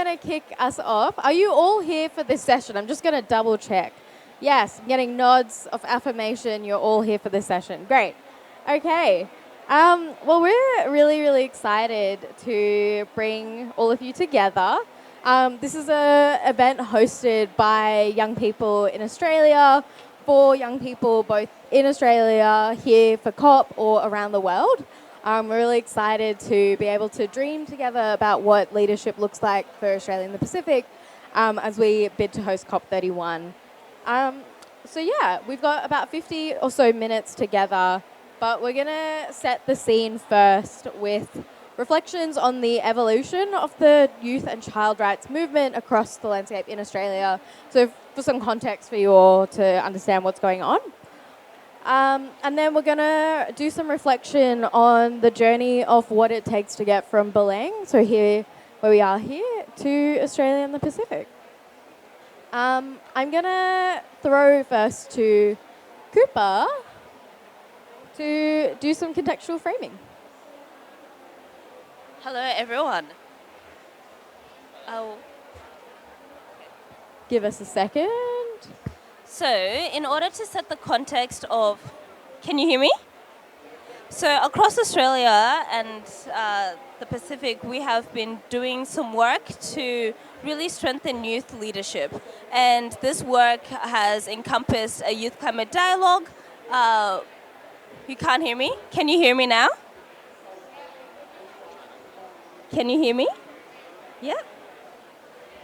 going to kick us off. Are you all here for this session? I'm just going to double check. Yes, I'm getting nods of affirmation. You're all here for this session. Great. Okay. Well, we're really, really excited to bring all of you together. This is an event hosted by young people in Australia, for young people both in Australia, here for COP, or around the world. We're really excited to be able to dream together about what leadership looks like for Australia and the Pacific as we bid to host COP31. We've got about 50 or so minutes together, but we're going to set the scene first with reflections on the evolution of the youth and child rights movement across the landscape in Australia. So for some context for you all to understand what's going on. And then we're going to do some reflection on the journey of what it takes to get from Belem, so here, where we are here, to Australia and the Pacific. I'm going to throw first to Cooper to do some contextual framing. Hello, everyone. Give us a second. So, in order to set the context of... Can you hear me? So, across Australia and the Pacific, we have been doing some work to really strengthen youth leadership. And this work has encompassed a youth climate dialogue. You can't hear me? Can you hear me now? Can you hear me? Yeah?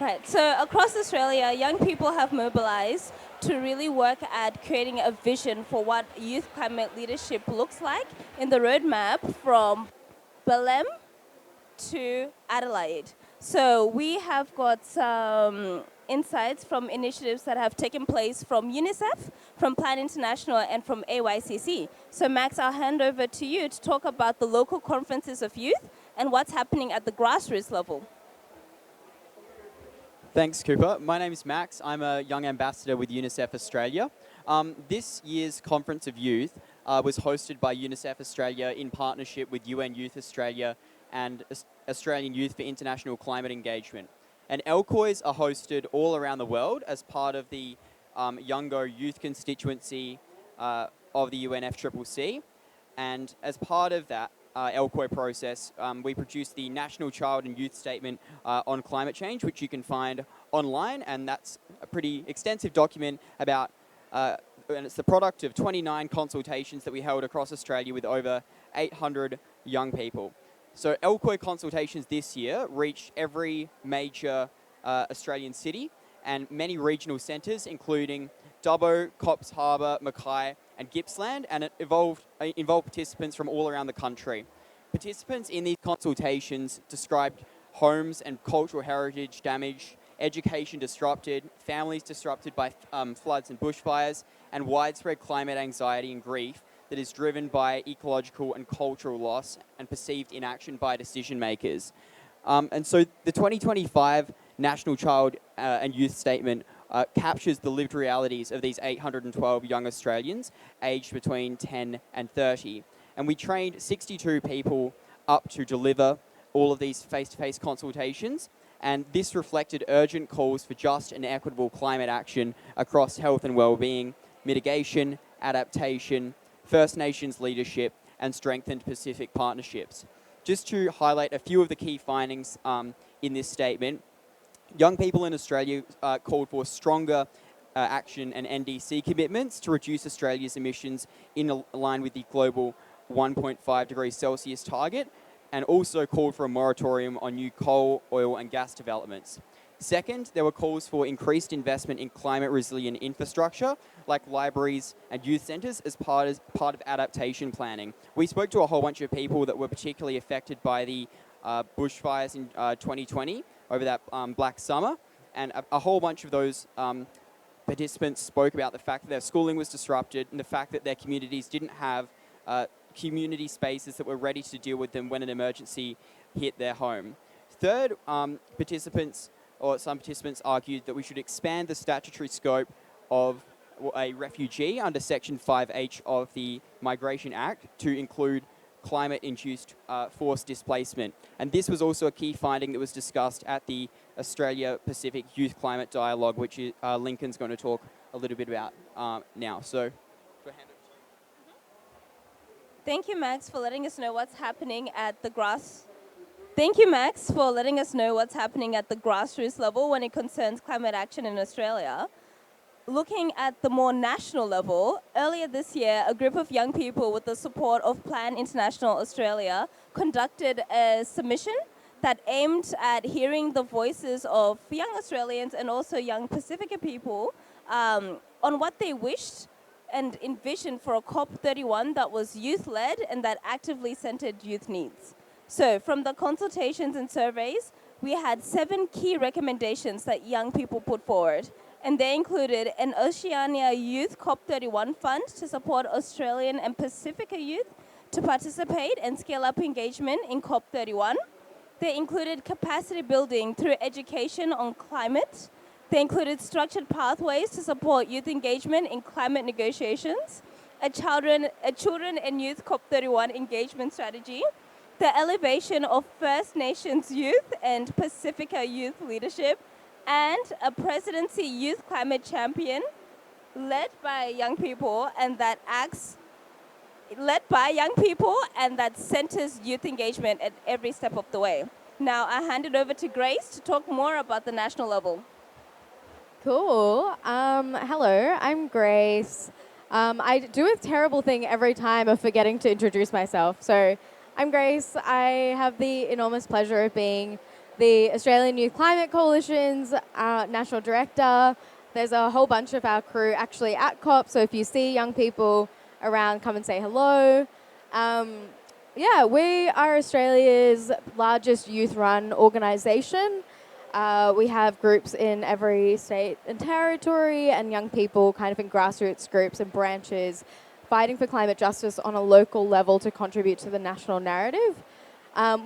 Right, so across Australia, young people have mobilised to really work at creating a vision for what youth climate leadership looks like in the roadmap from Belem to Adelaide. So we have got some insights from initiatives that have taken place from UNICEF, from Plan International, and from PYCC. So Max, I'll hand over to you to talk about the local conferences of youth and what's happening at the grassroots level. Thanks, Cooper. My name is Max. I'm a young ambassador with UNICEF Australia. This year's Conference of Youth was hosted by UNICEF Australia in partnership with UN Youth Australia and Australian Youth for International Climate Engagement. And LCOYs are hosted all around the world as part of the Youngo Youth Constituency of the UNFCCC. And as part of that LCOY process, we produced the National Child and Youth Statement on Climate Change, which you can find online, and that's a pretty extensive document about, and it's the product of 29 consultations that we held across Australia with over 800 young people. So LCOY consultations this year reached every major Australian city and many regional centres, including Dubbo, Coffs Harbour, Mackay and Gippsland, and it involved participants from all around the country. Participants in these consultations described homes and cultural heritage damage, education disrupted, families disrupted by floods and bushfires, and widespread climate anxiety and grief that is driven by ecological and cultural loss and perceived inaction by decision makers. And so the 2025 National Child and Youth Statement captures the lived realities of these 812 young Australians aged between 10 and 30. And we trained 62 people up to deliver all of these face-to-face consultations. And this reflected urgent calls for just and equitable climate action across health and well-being, mitigation, adaptation, First Nations leadership, and strengthened Pacific partnerships. Just to highlight a few of the key findings in this statement, young people in Australia called for stronger action and NDC commitments to reduce Australia's emissions in line with the global 1.5 degrees Celsius target, and also called for a moratorium on new coal, oil and gas developments. Second, there were calls for increased investment in climate-resilient infrastructure, like libraries and youth centres, as part of adaptation planning. We spoke to a whole bunch of people that were particularly affected by the bushfires in 2020 over that Black Summer, and a whole bunch of those participants spoke about the fact that their schooling was disrupted and the fact that their communities didn't have community spaces that were ready to deal with them when an emergency hit their home. Third, some participants argued that we should expand the statutory scope of a refugee under Section 5H of the Migration Act to include climate-induced forced displacement. And this was also a key finding that was discussed at the Australia-Pacific Youth Climate Dialogue, which Lincoln's going to talk a little bit about now. So, do I hand it to you? Thank you, Max, for letting us know what's happening at the Thank you, Max, for letting us know what's happening at the grassroots level when it concerns climate action in Australia. Looking at the more national level, earlier this year, a group of young people with the support of Plan International Australia conducted a submission that aimed at hearing the voices of young Australians and also young Pacifica people on what they wished and envisioned for a COP31 that was youth-led and that actively centered youth needs. So from the consultations and surveys, we had 7 key recommendations that young people put forward. And they included an Oceania Youth COP31 fund to support Australian and Pacifica youth to participate and scale up engagement in COP31. They included capacity building through education on climate. They included structured pathways to support youth engagement in climate negotiations, a children and youth COP31 engagement strategy, the elevation of First Nations youth and Pacifica youth leadership, and a presidency youth climate champion led by young people and that centers youth engagement at every step of the way. Now I hand it over to Grace to talk more about the national level. Cool. Hello, I'm Grace. I do a terrible thing every time of forgetting to introduce myself. So I'm Grace. I have the enormous pleasure of being the Australian Youth Climate Coalition's National Director. There's a whole bunch of our crew actually at COP, so if you see young people around, come and say hello. We are Australia's largest youth-run organisation. We have groups in every state and territory, and young people kind of in grassroots groups and branches fighting for climate justice on a local level to contribute to the national narrative.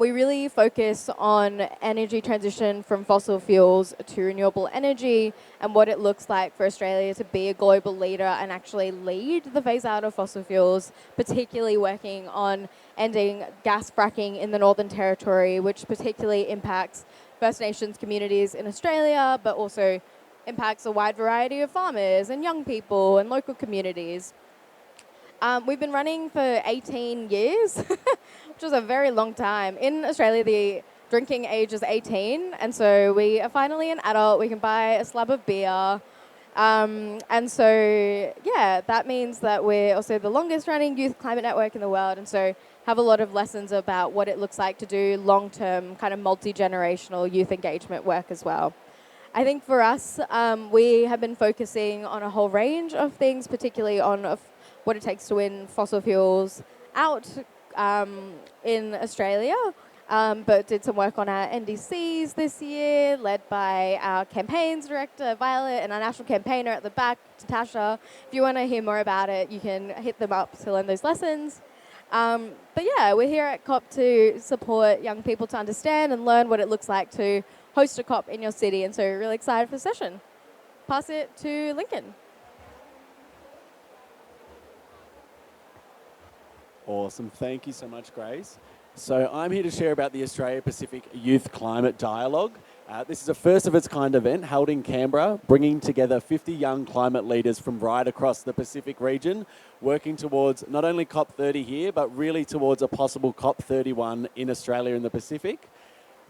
We really focus on energy transition from fossil fuels to renewable energy and what it looks like for Australia to be a global leader and actually lead the phase out of fossil fuels, particularly working on ending gas fracking in the Northern Territory, which particularly impacts First Nations communities in Australia, but also impacts a wide variety of farmers and young people and local communities. We've been running for 18 years, which was a very long time. In Australia, the drinking age is 18, and so we are finally an adult. We can buy a slab of beer. That means that we're also the longest running youth climate network in the world, and so have a lot of lessons about what it looks like to do long-term kind of multi-generational youth engagement work as well. I think for us, we have been focusing on a whole range of things, particularly on what it takes to win fossil fuels out in Australia, but did some work on our NDCs this year, led by our campaigns director, Violet, and our national campaigner at the back, Natasha. If you want to hear more about it, you can hit them up to learn those lessons. We're here at COP to support young people to understand and learn what it looks like to host a COP in your city, and so we're really excited for the session. Pass it to Lincoln. Awesome. Thank you so much, Grace. So I'm here to share about the Australia-Pacific Youth Climate Dialogue. This is a first of its kind event held in Canberra, bringing together 50 young climate leaders from right across the Pacific region, working towards not only COP30 here, but really towards a possible COP31 in Australia and the Pacific.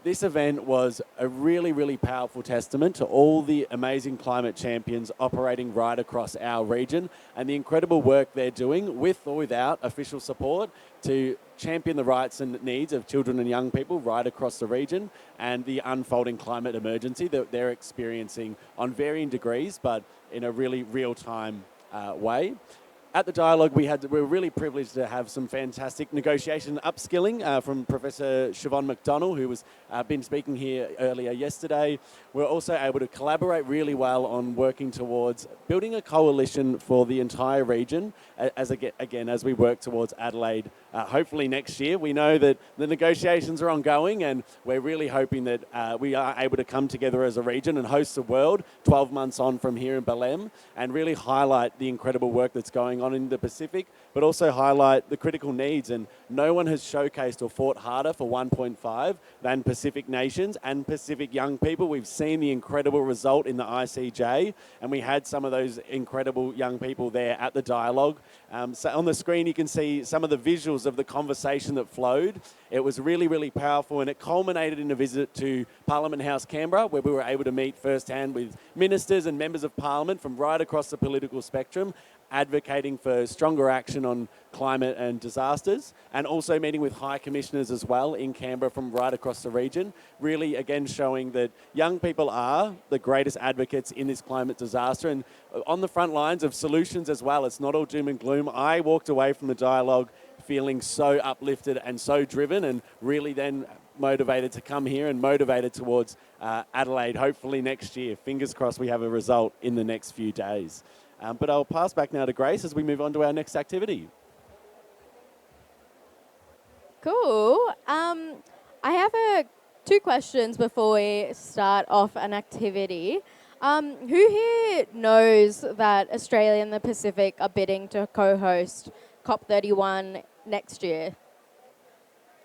This event was a really, really powerful testament to all the amazing climate champions operating right across our region and the incredible work they're doing with or without official support to champion the rights and needs of children and young people right across the region and the unfolding climate emergency that they're experiencing on varying degrees, but in a really real-time way. At the dialogue, we were really privileged to have some fantastic negotiation upskilling from Professor Siobhan McDonnell, who was been speaking here earlier yesterday. We're also able to collaborate really well on working towards building a coalition for the entire region as we work towards Adelaide, hopefully next year. We know that the negotiations are ongoing, and we're really hoping that we are able to come together as a region and host the world 12 months on from here in Belem and really highlight the incredible work that's going going on in the Pacific, but also highlight the critical needs. And no one has showcased or fought harder for 1.5 than Pacific nations and Pacific young people. We've seen the incredible result in the ICJ, and we had some of those incredible young people there at the dialogue. So on the screen, you can see some of the visuals of the conversation that flowed. It was really, really powerful, and it culminated in a visit to Parliament House, Canberra, where we were able to meet firsthand with ministers and members of Parliament from right across the political spectrum, advocating for stronger action on climate and disasters, and also meeting with high commissioners as well in Canberra from right across the region, really again showing that young people are the greatest advocates in this climate disaster and on the front lines of solutions as well. It's not all doom and gloom. I walked away from the dialogue feeling so uplifted and so driven, and really then motivated to come here and motivated towards Adelaide, hopefully next year. Fingers crossed we have a result in the next few days. But I'll pass back now to Grace as we move on to our next activity. Cool. I have two questions before we start off an activity. Who here knows that Australia and the Pacific are bidding to co-host COP31 next year?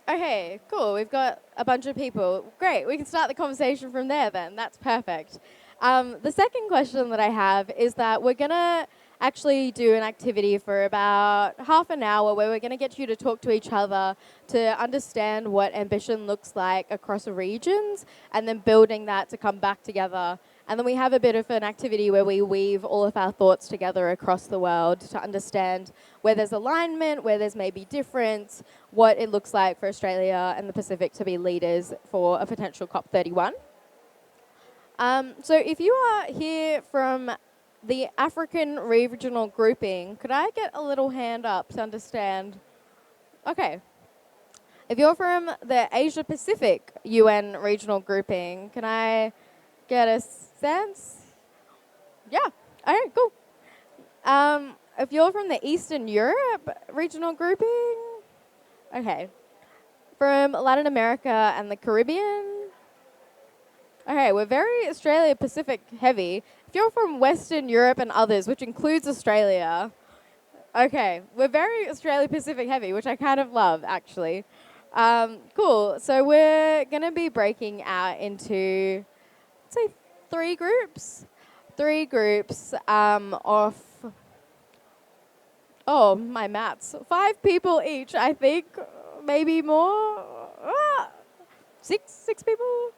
Okay, cool. We've got a bunch of people. Great. We can start the conversation from there then. That's perfect. The second question that I have is that we're going to actually do an activity for about half an hour where we're going to get you to talk to each other to understand what ambition looks like across regions and then building that to come back together. And then we have a bit of an activity where we weave all of our thoughts together across the world to understand where there's alignment, where there's maybe difference, what it looks like for Australia and the Pacific to be leaders for a potential COP31. So if you are here from the African regional grouping, could I get a little hand up to understand? Okay. If you're from the Asia-Pacific UN regional grouping, can I get a sense? Yeah. All right, cool. If you're from the Eastern Europe regional grouping, okay. From Latin America and the Caribbean, okay, we're very Australia-Pacific heavy. If you're from Western Europe and others, which includes Australia, okay, we're very Australia-Pacific heavy, which I kind of love, actually. Cool. So we're going to be breaking out into, let's say, three groups. Of, oh, my maths. 5 people each, I think. Maybe more. Six people.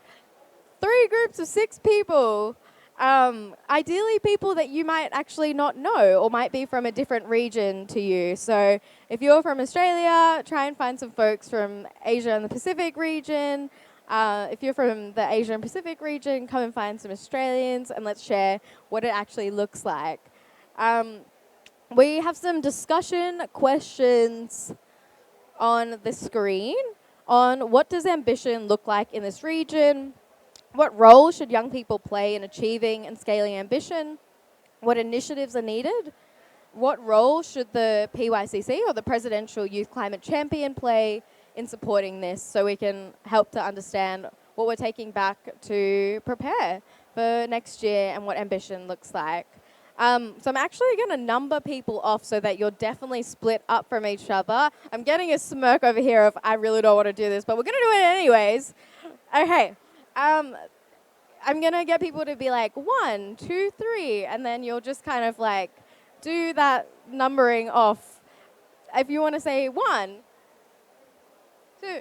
3 groups of 6 people. Ideally people that you might actually not know or might be from a different region to you. So if you're from Australia, try and find some folks from Asia and the Pacific region. If you're from the Asia and Pacific region, come and find some Australians and let's share what it actually looks like. We have some discussion questions on the screen on what does ambition look like in this region. What role should young people play in achieving and scaling ambition? What initiatives are needed? What role should the PYCC or the Presidential Youth Climate Champion play in supporting this so we can help to understand what we're taking back to prepare for next year and what ambition looks like? So I'm actually going to number people off so that you're definitely split up from each other. I'm getting a smirk over here of I really don't want to do this, but we're going to do it anyways. Okay. I'm going to get people to be like 1, 2, 3, and then you'll just kind of like do that numbering off. If you want to say 1, 2,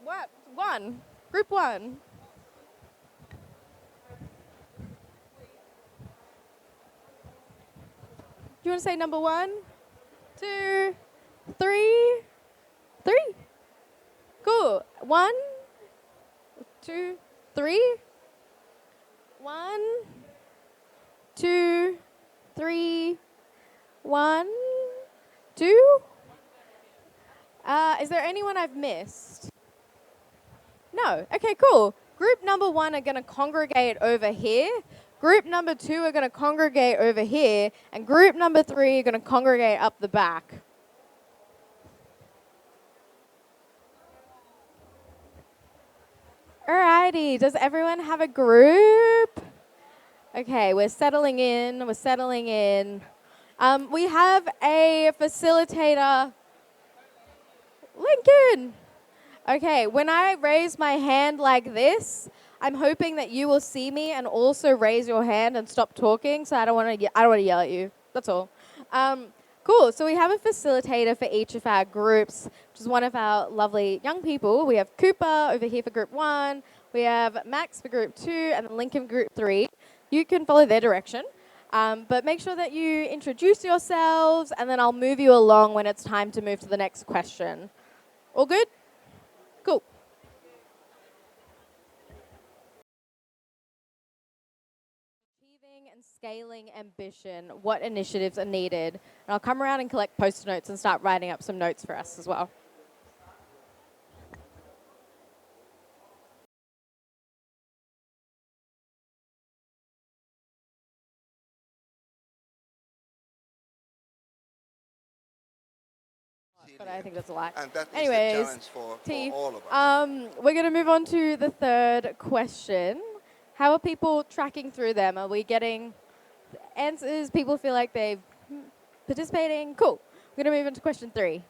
what? 1, group 1. Do you want to say number 1, 2, 3, 3? Cool. 1, 2, 3. 1, 2, 3. 1, 2. Is there anyone I've missed? No. Okay, cool. Group number 1 are going to congregate over here. Group number 2 are going to congregate over here. And group number 3 are going to congregate up the back. Alrighty, does everyone have a group? Okay, we're settling in. We have a facilitator, Lincoln. Okay, when I raise my hand like this, I'm hoping that you will see me and also raise your hand and stop talking. So I don't want to yell at you. That's all. Cool. So we have a facilitator for each of our groups, which is one of our lovely young people. We have Cooper over here for Group 1. We have Max for Group 2 and then Lincoln Group 3. You can follow their direction. But make sure that you introduce yourselves, and then I'll move you along when it's time to move to the next question. All good? Cool. Achieving and scaling ambition, what initiatives are needed? And I'll come around and collect post-it notes and start writing up some notes for us as well. But I think that's a lie. And that is Anyways, the challenge for all of us. we're going to move on to the third question. How are people tracking through them? Are we getting answers? People feel like they're participating? Cool. We're going to move on to question 3,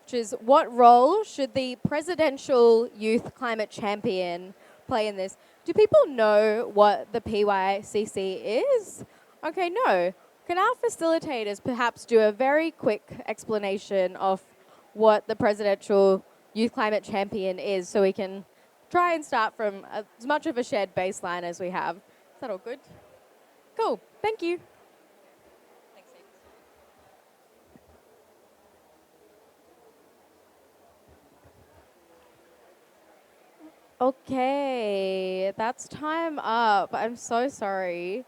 which is what role should the presidential youth climate champion play in this? Do people know what the PYCC is? Okay, no. Can our facilitators perhaps do a very quick explanation of what the presidential youth climate champion is so we can try and start from as much of a shared baseline as we have? Is that all good? Cool. Thank you. Thanks, Steve. Okay, that's time up. I'm so sorry.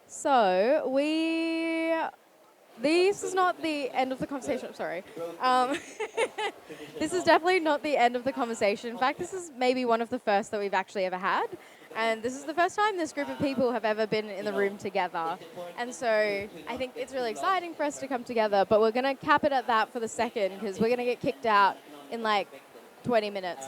So this is not the end of the conversation. I'm sorry. This is definitely not the end of the conversation. In fact, this is maybe one of the first that we've actually ever had. And this is the first time this group of people have ever been in the room together. And so I think it's really exciting for us to come together, but we're going to cap it at that for the second because we're going to get kicked out in like 20 minutes.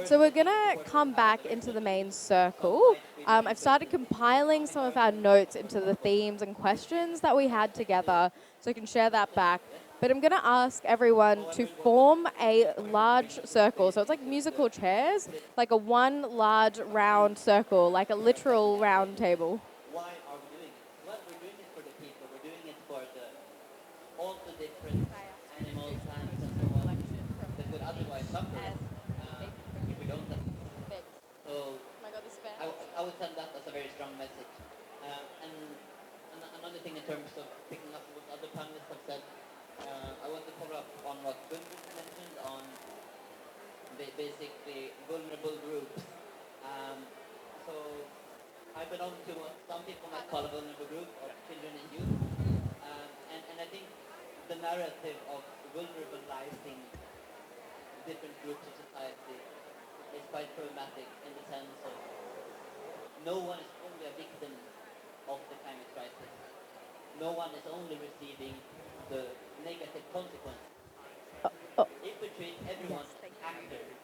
So we're going to come back into the main circle. I've started compiling some of our notes into the themes and questions that we had together, so I can share that back. But I'm going to ask everyone to form a large circle. So it's like musical chairs, like a one large round circle, like a literal round table. Why are we doing it? Well, we're doing it for the people. We're doing it for all the different animals, plants, and so on that would otherwise suffer if we don't have it. So I would send that as a very strong message. And another thing in terms of picking up what other panelists have said, I want to follow up on what Gunnar mentioned on basically vulnerable groups. So I belong to what some people might call a vulnerable group of children and youth. And I think the narrative of vulnerabilizing different groups of society is quite problematic in the sense of no one is only a victim of the climate crisis. No one is only receiving the negative consequences. If we treat everyone as actors,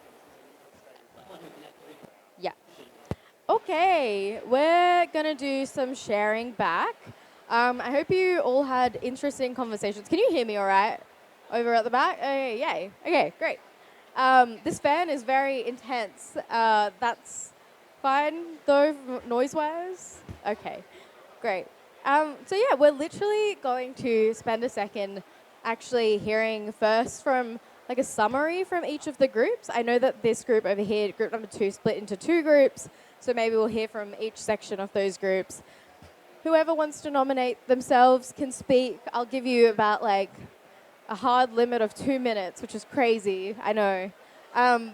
someone who can actually... Yeah. Okay, we're going to do some sharing back. I hope you all had interesting conversations. Can you hear me all right over at the back? Okay, yay. Okay, great. This fan is very intense. That's fine, though, noise-wise? Okay, great. So yeah, we're literally going to spend a second actually hearing first from like a summary from each of the groups. I know that this group over here, group number 2, split into 2 groups, so maybe we'll hear from each section of those groups. Whoever wants to nominate themselves can speak. I'll give you about like a hard limit of 2 minutes, which is crazy, I know.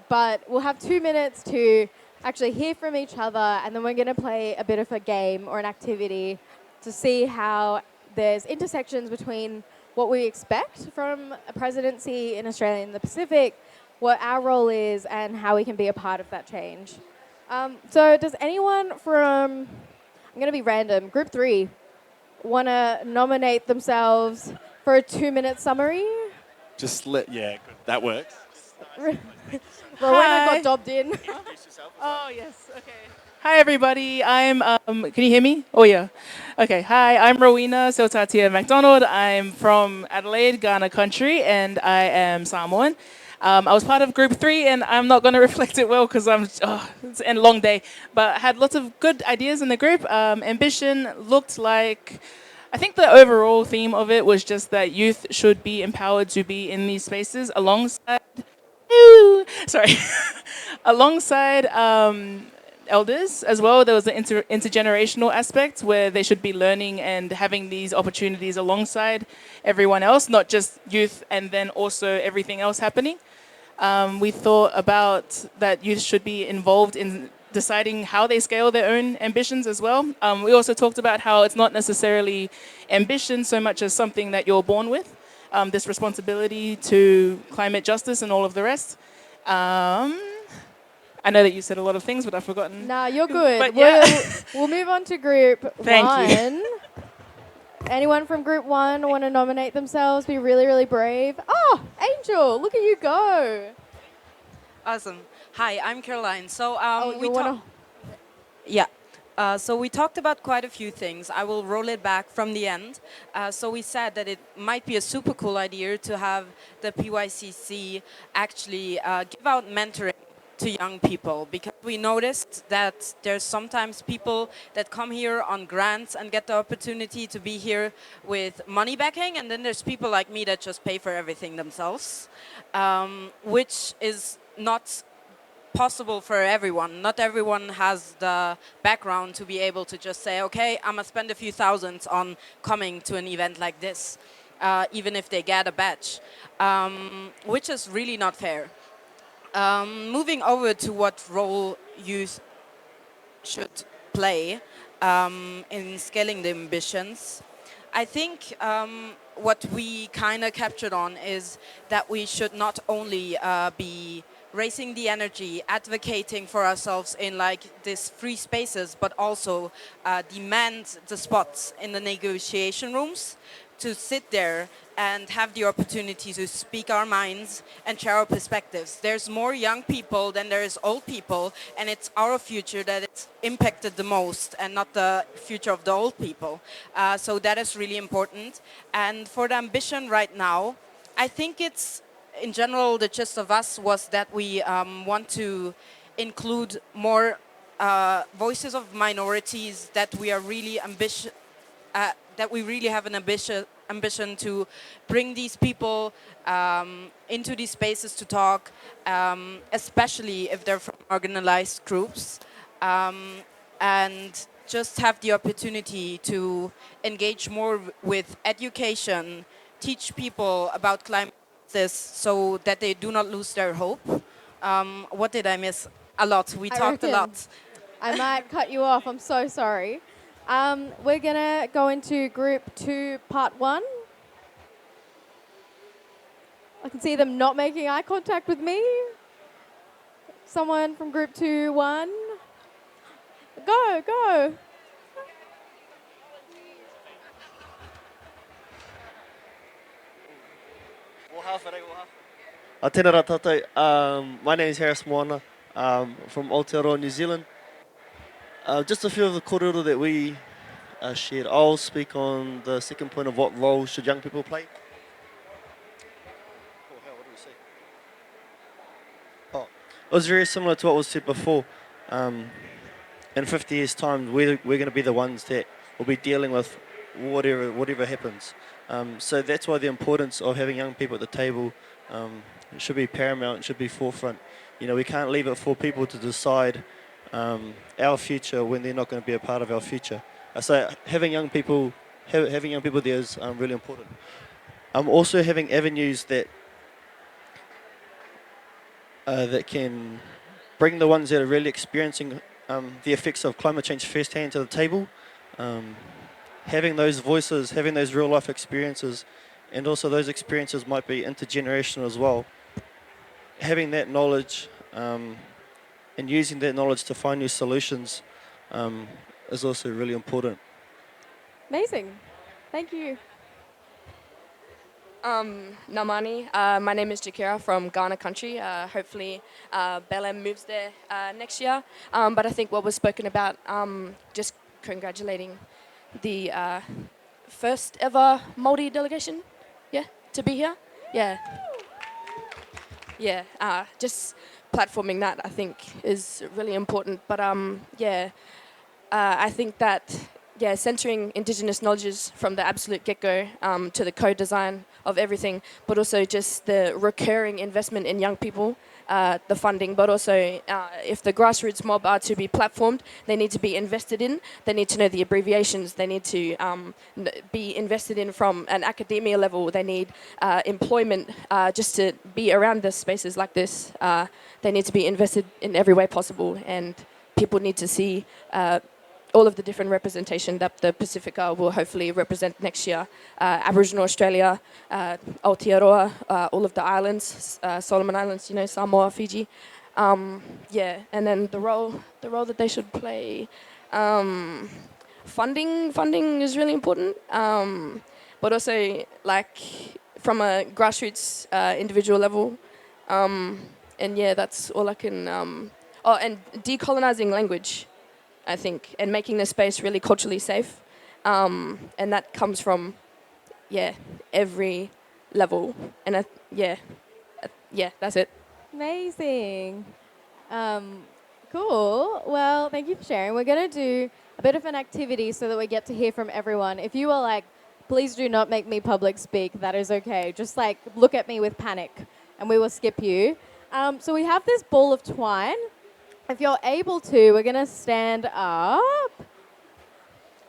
But we'll have 2 minutes to actually hear from each other, and then we're going to play a bit of a game or an activity to see how there's intersections between what we expect from a presidency in Australia and the Pacific, what our role is, and how we can be a part of that change. So does anyone from, I'm going to be random, Group 3, want to nominate themselves for a 2-minute summary? Yeah, good. That works. Rowena got dobbed in. Oh, yes, okay. Hi, everybody. Can you hear me? Oh, yeah. Okay. Hi, I'm Rowena Sotatia McDonald. I'm from Adelaide, Ghana country, and I am Samoan. I was part of group 3, and I'm not going to reflect it well because it's a long day. But I had lots of good ideas in the group. Ambition looked like, I think the overall theme of it was just that youth should be empowered to be in these spaces alongside, sorry, alongside elders as well. There was an intergenerational aspect where they should be learning and having these opportunities alongside everyone else, not just youth and then also everything else happening. We thought about that youth should be involved in deciding how they scale their own ambitions as well. We also talked about how it's not necessarily ambition so much as something that you're born with, this responsibility to climate justice and all of the rest. I know that you said a lot of things, but I've forgotten. Nah, you're good. But yeah. We'll move on to group Thank 1. you. Anyone from group 1 want to nominate themselves? Be really, really brave. Oh, Angel, look at you go. Awesome. Hi, I'm Caroline. So we talked about quite a few things. I will roll it back from the end. So we said that it might be a super cool idea to have the PYCC actually give out mentoring to young people, because we noticed that there's sometimes people that come here on grants and get the opportunity to be here with money backing, and then there's people like me that just pay for everything themselves, which is not possible for everyone. Not everyone has the background to be able to just say, okay, I'm gonna spend a few thousands on coming to an event like this, even if they get a badge, which is really not fair. Moving over to what role youth should play in scaling the ambitions, I think what we kind of captured on is that we should not only be raising the energy, advocating for ourselves in like these free spaces, but also demand the spots in the negotiation rooms to sit there and have the opportunity to speak our minds and share our perspectives. There's more young people than there is old people, and it's our future that is impacted the most and not the future of the old people. So that is really important. And for the ambition right now, I think it's, in general, the gist of us was that we want to include more voices of minorities, that we are really ambitious, that we really have an ambition to bring these people into these spaces to talk, especially if they're from marginalized groups, and just have the opportunity to engage more with education, teach people about climate justice so that they do not lose their hope. What did I miss? A lot. We talked a lot. I might cut you off. I'm so sorry. We're going to go into group 2, part 1. I can see them not making eye contact with me. Someone from group 2, 1. Go. Tēnā tātou. My name is Harris Moana, from Aotearoa, New Zealand. Just a few of the kōrero that we shared. I'll speak on the second point of what role should young people play. It was very similar to what was said before. In 50 years' time, we're going to be the ones that will be dealing with whatever happens. So that's why the importance of having young people at the table should be paramount, should be forefront. You know, we can't leave it for people to decide our future when they're not going to be a part of our future. So having young people there is really important. Also having avenues that can bring the ones that are really experiencing the effects of climate change firsthand to the table. Having those voices, having those real life experiences, and also those experiences might be intergenerational as well. Having that knowledge and using that knowledge to find new solutions is also really important. Amazing. Thank you. Namani. My name is Jakira from Ghana country. Hopefully, Belem moves there next year. But I think what was spoken about, just congratulating the first ever Māori delegation, yeah, to be here. Yeah. Yeah, just platforming that I think is really important. But yeah, I think that centering Indigenous knowledges from the absolute get-go to the co-design of everything, but also just the recurring investment in young people, the funding, but also if the grassroots mob are to be platformed, they need to be invested in, they need to know the abbreviations, they need to be invested in from an academia level, they need employment just to be around the spaces like this. They need to be invested in every way possible, and people need to see all of the different representation that the Pacifica will hopefully represent next year. Aboriginal Australia, Aotearoa, all of the islands, Solomon Islands, Samoa, Fiji. Yeah, and then the role that they should play. Funding is really important, but also like from a grassroots individual level. And yeah, that's all I can. And decolonizing language, I think, and making the space really culturally safe. And that comes from, every level. And yeah, that's it. Amazing. Cool. Well, thank you for sharing. We're going to do a bit of an activity so that we get to hear from everyone. If you are like, please do not make me public speak, that is okay. Just like look at me with panic and we will skip you. So we have this ball of twine. If you're able to, we're going to stand up.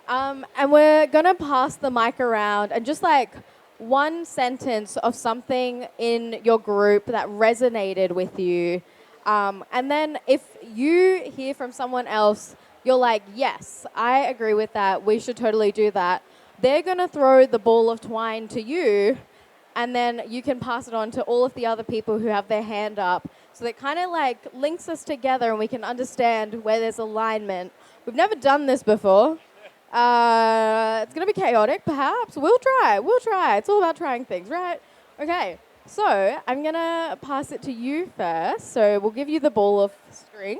And we're going to pass the mic around and just like one sentence of something in your group that resonated with you. And then if you hear from someone else, you're like, yes, I agree with that. We should totally do that. They're going to throw the ball of twine to you, and then you can pass it on to all of the other people who have their hand up. So that kind of like links us together and we can understand where there's alignment. We've never done this before. It's going to be chaotic, perhaps. We'll try. It's all about trying things, right? Okay, so I'm going to pass it to you first. So we'll give you the ball of string.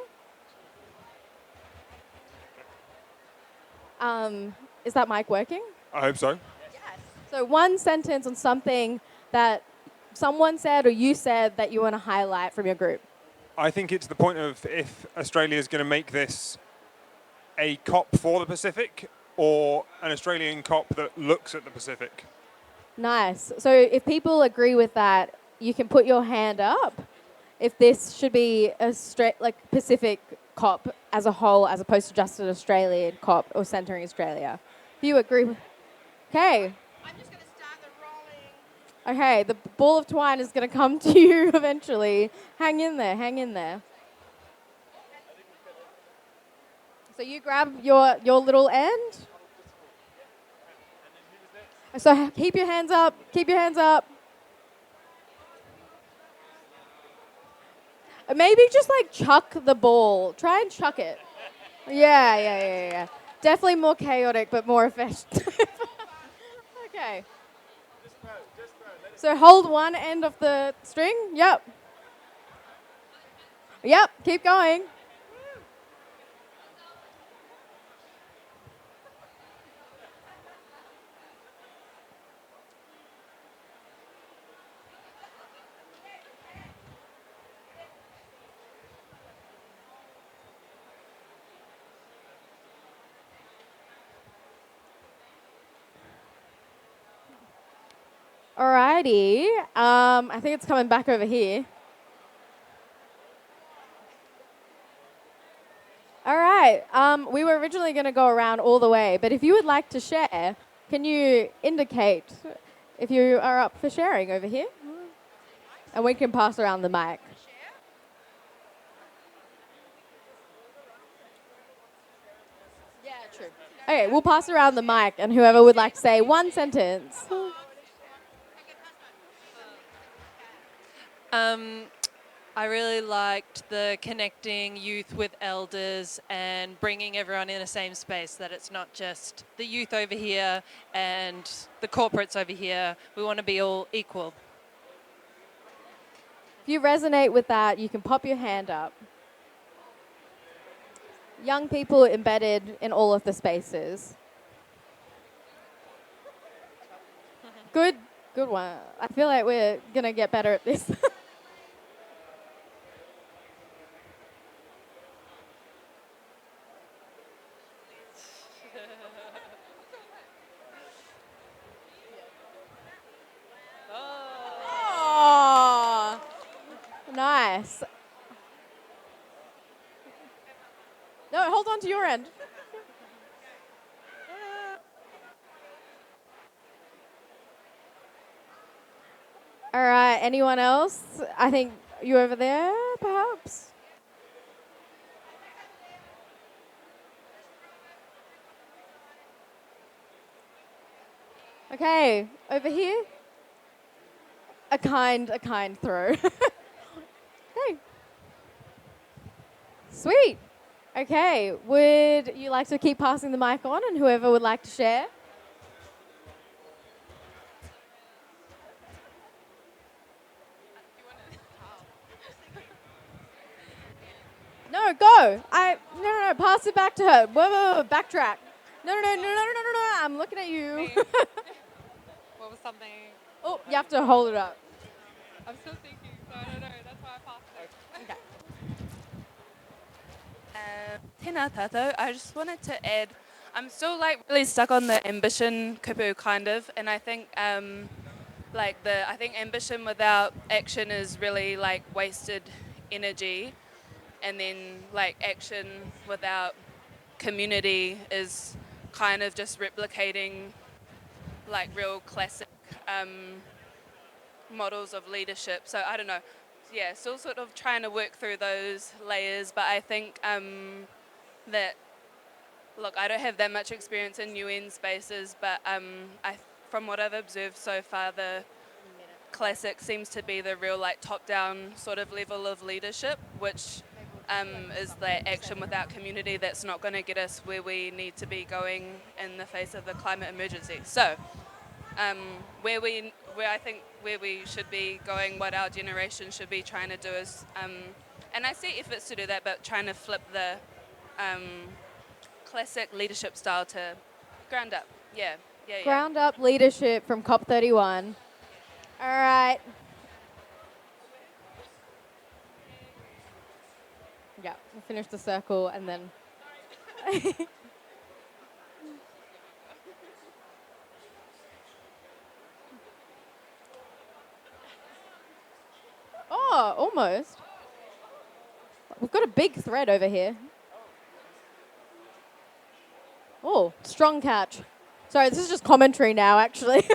Is that mic working? I hope so. Yes. So one sentence on something that someone said or you said that you want to highlight from your group. I think it's the point of if Australia is going to make this a COP for the Pacific or an Australian COP that looks at the Pacific. Nice. So if people agree with that, you can put your hand up. If this should be a Pacific COP as a whole, as opposed to just an Australian COP or centering Australia. If you agree with... Okay. I'm just going to start the rolling. Okay, the ball of twine is going to come to you eventually. Hang in there. So you grab your little end. So keep your hands up. Maybe just like chuck the ball. Try and chuck it. Yeah. Definitely more chaotic, but more effective. Okay. So hold one end of the string. Yep. Keep going. Alrighty, I think it's coming back over here. All right, we were originally going to go around all the way, but if you would like to share, can you indicate if you are up for sharing over here? And we can pass around the mic. Yeah, true. Okay, we'll pass around the mic, and whoever would like to say one sentence. I really liked the connecting youth with elders and bringing everyone in the same space, that it's not just the youth over here and the corporates over here. We want to be all equal. If you resonate with that, you can pop your hand up. Young people embedded in all of the spaces. Good one. I feel like we're going to get better at this. Oh, nice. No, hold on to your end. All right, anyone else? I think you over there, perhaps? Okay, over here. A kind throw. Okay. Sweet. Okay, would you like to keep passing the mic on, and whoever would like to share? No, go. No, pass it back to her. Whoa, backtrack. No, I'm looking at you. What was something? Oh, you have to hold it up. I'm still thinking, so I don't know. That's why I passed it. Okay. Tēnā tātou. I just wanted to add, I'm still really stuck on the ambition kupu kind of, and I think I think ambition without action is really wasted energy, and then action without community is kind of just replicating real classic models of leadership. So I don't know. Yeah, still sort of trying to work through those layers, but I think that, look, I don't have that much experience in UN spaces, but from what I've observed so far, the classic seems to be the real top-down sort of level of leadership, which is the action without community that's not going to get us where we need to be going in the face of the climate emergency. So where we should be going, what our generation should be trying to do is, and I see efforts to do that, but trying to flip the classic leadership style to ground up. Yeah. Ground up leadership from COP31. All right. Yeah, we'll finish the circle and then. Oh, almost. We've got a big thread over here. Oh, strong catch. Sorry, this is just commentary now, actually.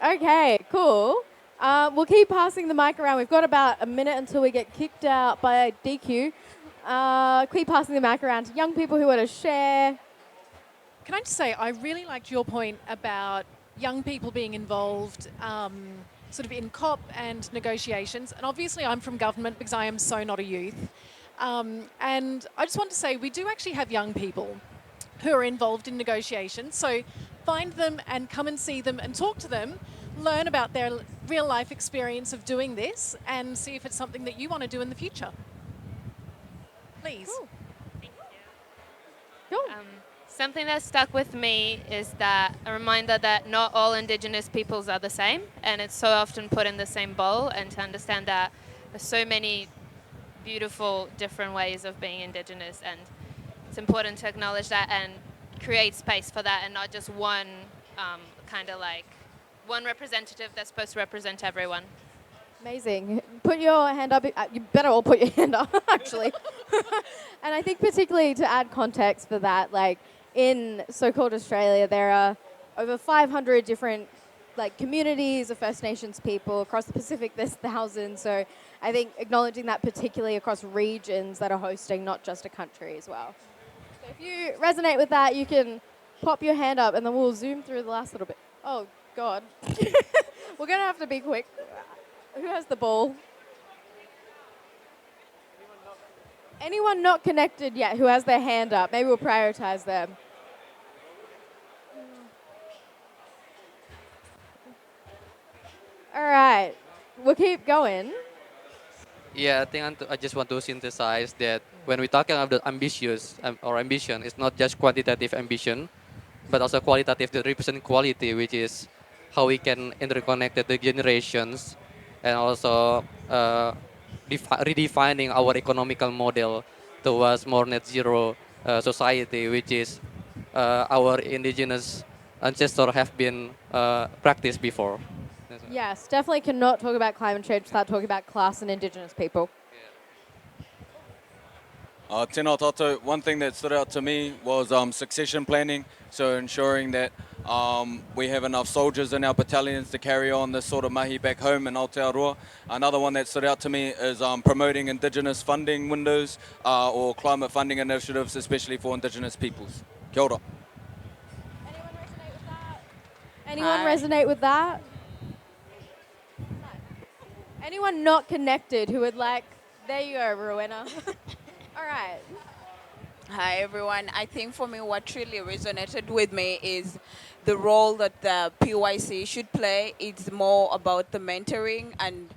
Okay, cool. We'll keep passing the mic around. We've got about a minute until we get kicked out by DQ. Keep passing the mic around to young people who want to share. Can I just say, I really liked your point about young people being involved sort of in COP and negotiations. And obviously I'm from government because I am so not a youth. And I just want to say we do actually have young people who are involved in negotiations. So find them and come and see them and talk to them, learn about their real life experience of doing this and see if it's something that you want to do in the future. Please. Cool. Cool. Something that stuck with me is that a reminder that not all Indigenous peoples are the same, and it's so often put in the same bowl, and to understand that there's so many beautiful different ways of being Indigenous, and it's important to acknowledge that and create space for that, and not just one one representative that's supposed to represent everyone. Amazing. Put your hand up. You better all put your hand up, actually. And I think particularly to add context for that, in so-called Australia, there are over 500 different communities of First Nations people across the Pacific. There's thousands. So I think acknowledging that particularly across regions that are hosting not just a country as well. So if you resonate with that, you can pop your hand up and then we'll zoom through the last little bit. Oh, God. We're going to have to be quick. Who has the ball? Anyone not connected yet who has their hand up? Maybe we'll prioritize them. All right, we'll keep going. Yeah, I think I just want to synthesize that when we're talking about ambitious or ambition, it's not just quantitative ambition, but also qualitative that represent quality, which is how we can interconnect the generations and also redefining our economical model towards more net zero society, which is our indigenous ancestors have been practiced before. Yes, definitely cannot talk about climate change without talking about class and Indigenous people. Tēnā tātou, one thing that stood out to me was succession planning, so ensuring that we have enough soldiers in our battalions to carry on this sort of mahi back home in Aotearoa. Another one that stood out to me is promoting Indigenous funding windows or climate funding initiatives, especially for Indigenous peoples. Kia ora. Anyone resonate with that? Anyone not connected who would like, there you go, Rowena. All right. Hi, everyone. I think for me, what really resonated with me is the role that the PYC should play. It's more about the mentoring and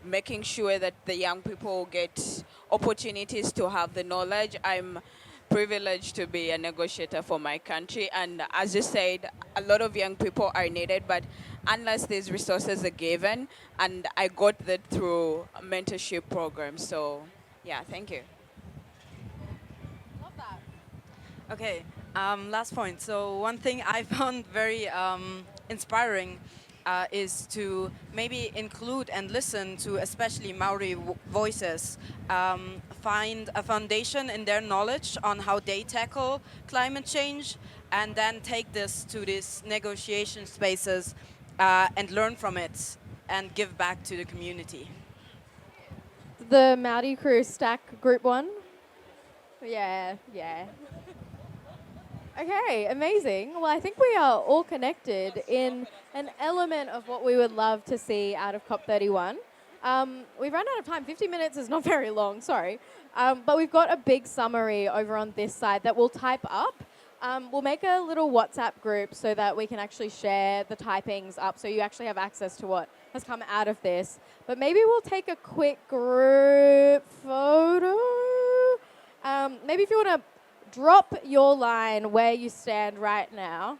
making sure that the young people get opportunities to have the knowledge. I'm privileged to be a negotiator for my country, and as you said, a lot of young people are needed, but unless these resources are given, and I got that through mentorship programs. So yeah, thank you. Okay, last point. So one thing I found very inspiring is to maybe include and listen to especially Maori voices, find a foundation in their knowledge on how they tackle climate change, and then take this to these negotiation spaces and learn from it and give back to the community. The Maori crew stack group 1? Yeah. Okay, amazing. Well, I think we are all connected in an element of what we would love to see out of COP31. We've run out of time. 50 minutes is not very long, sorry. But we've got a big summary over on this side that we'll type up. We'll make a little WhatsApp group so that we can actually share the typings up so you actually have access to what has come out of this. But maybe we'll take a quick group photo. Maybe if you want to drop your line where you stand right now.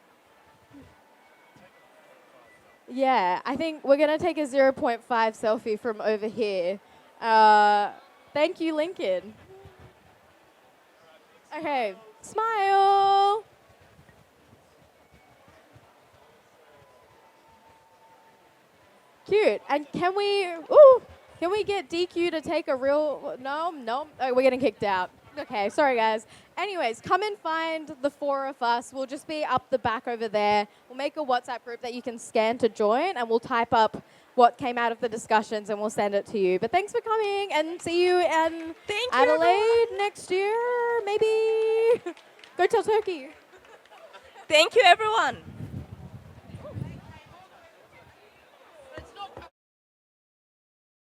Yeah, I think we're going to take a 0.5 selfie from over here. Thank you, Lincoln. Okay, smile. Cute. And can we get DQ to take a real, no, oh, we're getting kicked out. Okay, sorry guys. Anyways, come and find the 4 of us. We'll just be up the back over there. We'll make a WhatsApp group that you can scan to join, and we'll type up what came out of the discussions and we'll send it to you. But thanks for coming, and see you in Adelaide next year, maybe. Go tell Turkey. Thank you, everyone.